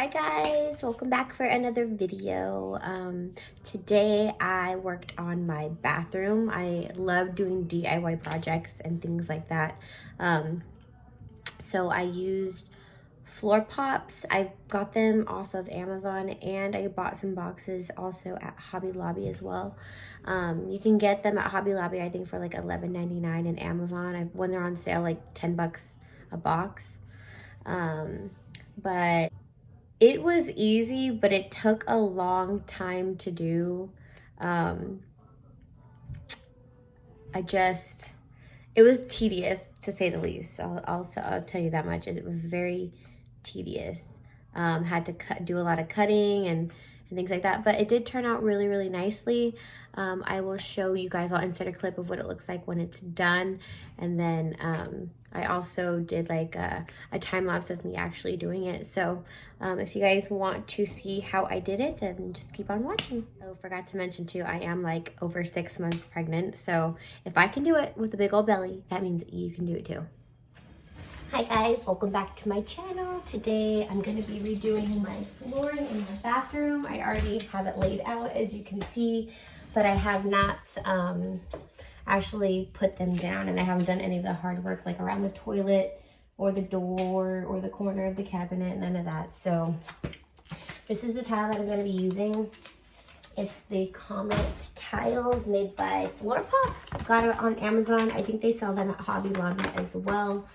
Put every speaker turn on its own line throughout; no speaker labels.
Hi guys, welcome back for another video. Today I worked on my bathroom. I love doing DIY projects and things like that. So I used floor pops. I got them off of Amazon and I bought some boxes also at Hobby Lobby as well. You can get them at Hobby Lobby I think for like $11.99 and Amazon. When they're on sale like 10 bucks a box. But it was easy, but it took a long time to do. It was tedious to say the least. I'll tell you that much. It was very tedious. Had to do a lot of cutting and things like that, but it did turn out really, really nicely. I will show you guys, I'll insert a clip of what it looks like when it's done. And then I also did like a time lapse of me actually doing it. So if you guys want to see how I did it, then just keep on watching. Oh, forgot to mention too, I am like over 6 months pregnant. So if I can do it with a big old belly, that means you can do it too. Hi guys, welcome back to my channel. Today I'm going to be redoing my flooring in my bathroom. I already have it laid out as you can see, but I have not actually put them down, and I haven't done any of the hard work like around the toilet or the door or the corner of the cabinet, none of that. So this is the tile that I'm going to be using. It's the Comet tiles made by Floor Pops. Got it on Amazon. I think they sell them at Hobby Lobby as well.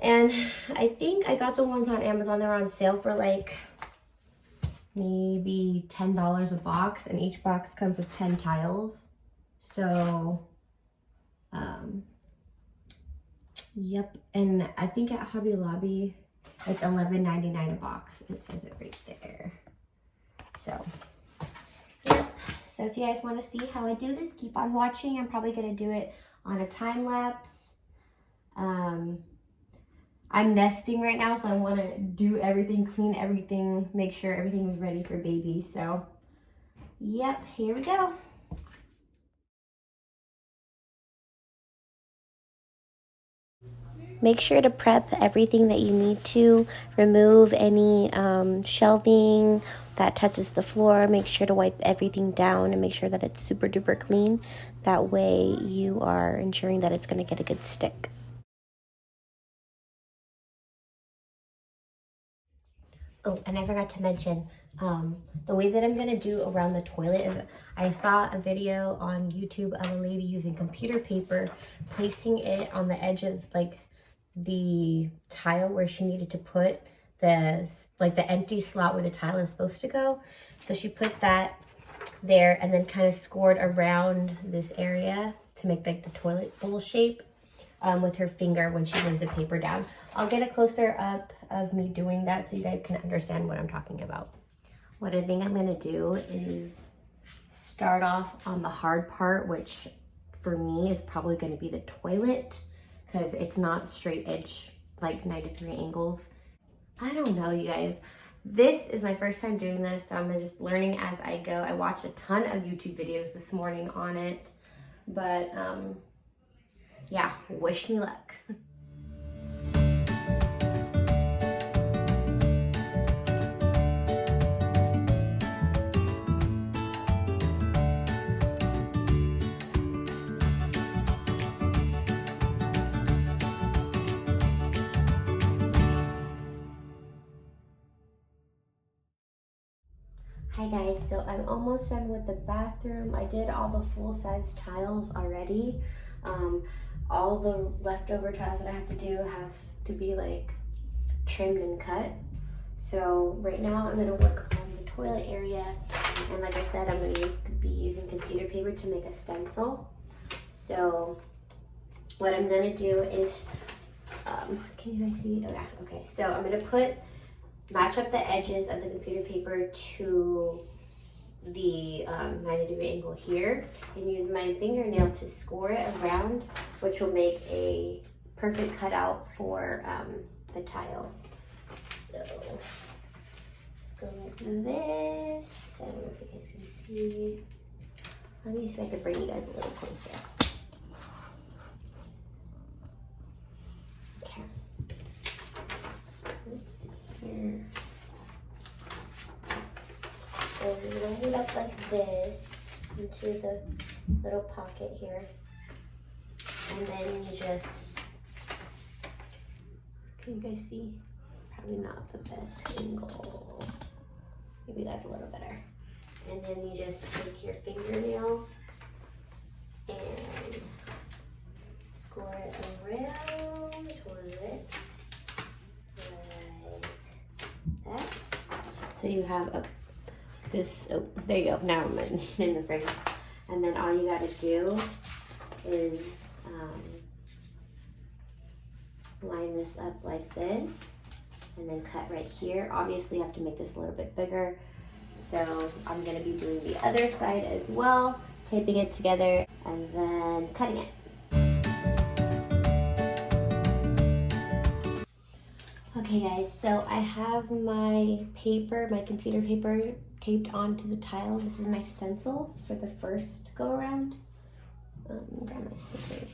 And I think I got the ones on Amazon. They were on sale for like maybe $10 a box, and each box comes with 10 tiles. So, yep. And I think at Hobby Lobby, it's $11.99 a box. It says it right there. So, yep. So if you guys want to see how I do this, keep on watching. I'm probably going to do it on a time lapse. I'm nesting right now, so I want to do everything, clean everything, make sure everything is ready for baby. So, yep, here we go. Make sure to prep everything that you need to. Remove any shelving that touches the floor. Make sure to wipe everything down and make sure that it's super duper clean. That way you are ensuring that it's going to get a good stick. Oh, and I forgot to mention, the way that I'm going to do around the toilet is I saw a video on YouTube of a lady using computer paper, placing it on the edge of like the tile where she needed to put the empty slot where the tile is supposed to go. So she put that there and then kind of scored around this area to make like the toilet bowl shape. With her finger when she lays the paper down. I'll get a closer up of me doing that so you guys can understand what I'm talking about. What I think I'm gonna do is start off on the hard part, which for me is probably gonna be the toilet, because it's not straight edge, like 93 angles. I don't know, you guys. This is my first time doing this, so I'm just learning as I go. I watched a ton of YouTube videos this morning on it, but yeah, wish me luck. Hi guys, so I'm almost done with the bathroom. I did all the full-size tiles already. All the leftover tiles that I have to do has to be like trimmed and cut. So right now I'm gonna work on the toilet area, and like I said, I'm gonna be using computer paper to make a stencil. So what I'm gonna do is, can you guys see? Oh yeah, okay. So I'm gonna match up the edges of the computer paper to the 90-degree angle here, and use my fingernail to score it around, which will make a perfect cutout for the tile. So just go like this. I don't know if you guys can see. Let me see if I can bring you guys a little closer. Okay. Let's see here. So you line it up like this into the little pocket here. And then you just, can you guys see? Probably not the best angle. Maybe that's a little better. And then you just take your fingernail and score it around the toilet like that. So you have this, oh, there you go. Now I'm in the frame. And then all you gotta do is line this up like this and then cut right here. Obviously you have to make this a little bit bigger. So I'm gonna be doing the other side as well, taping it together and then cutting it. Okay guys, so I have my paper, my computer paper taped onto the tile. This is my stencil for the first go around. Grab my scissors.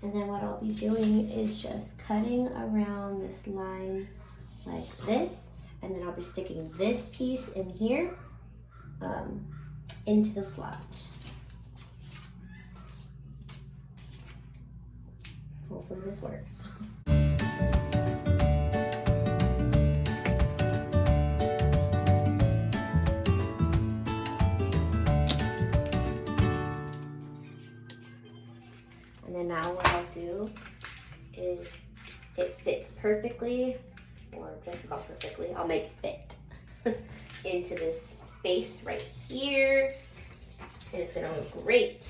And then what I'll be doing is just cutting around this line like this. And then I'll be sticking this piece in here into the slot. Hopefully this works. And then now what I'll do is it fits perfectly, or just about perfectly. I'll make it fit into this space right here, and it's gonna look great.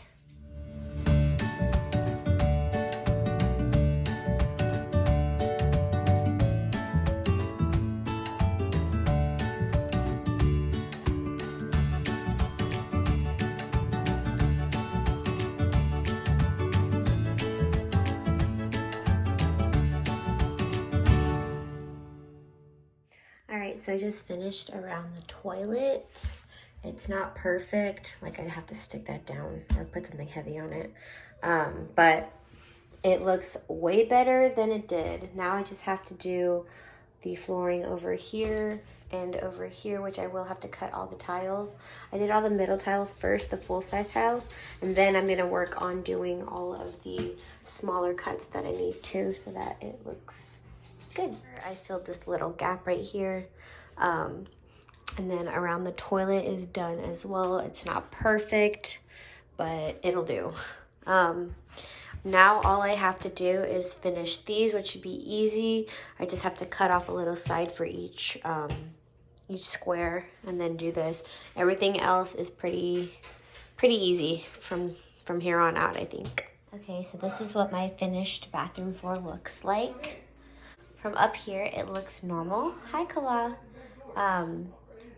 Alright, so I just finished around the toilet. It's not perfect, like I'd have to stick that down or put something heavy on it. But it looks way better than it did. Now I just have to do the flooring over here and over here, which I will have to cut all the tiles. I did all the middle tiles first, the full-size tiles, and then I'm gonna work on doing all of the smaller cuts that I need to so that it looks good. I filled this little gap right here. And then around the toilet is done as well. It's not perfect, but it'll do. Now all I have to do is finish these, which should be easy. I just have to cut off a little side for each square and then do this. Everything else is pretty easy from here on out, I think. Okay, so this is what my finished bathroom floor looks like. From up here, it looks normal. Hi, Kala.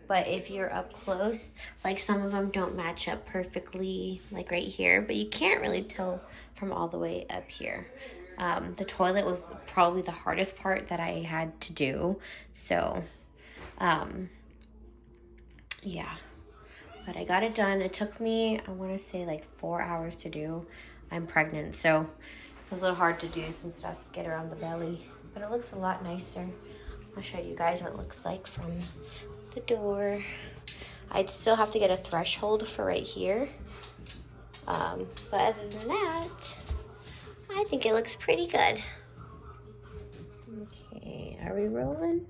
But if you're up close, like some of them don't match up perfectly, like right here, but you can't really tell from all the way up here. The toilet was probably the hardest part that I had to do. So, yeah, but I got it done. It took me, I want to say like 4 hours to do. I'm pregnant, so it was a little hard to do some stuff to get around the belly, but it looks a lot nicer. I'll show you guys what it looks like from the door. I still have to get a threshold for right here. But other than that, I think it looks pretty good. Okay, are we rolling?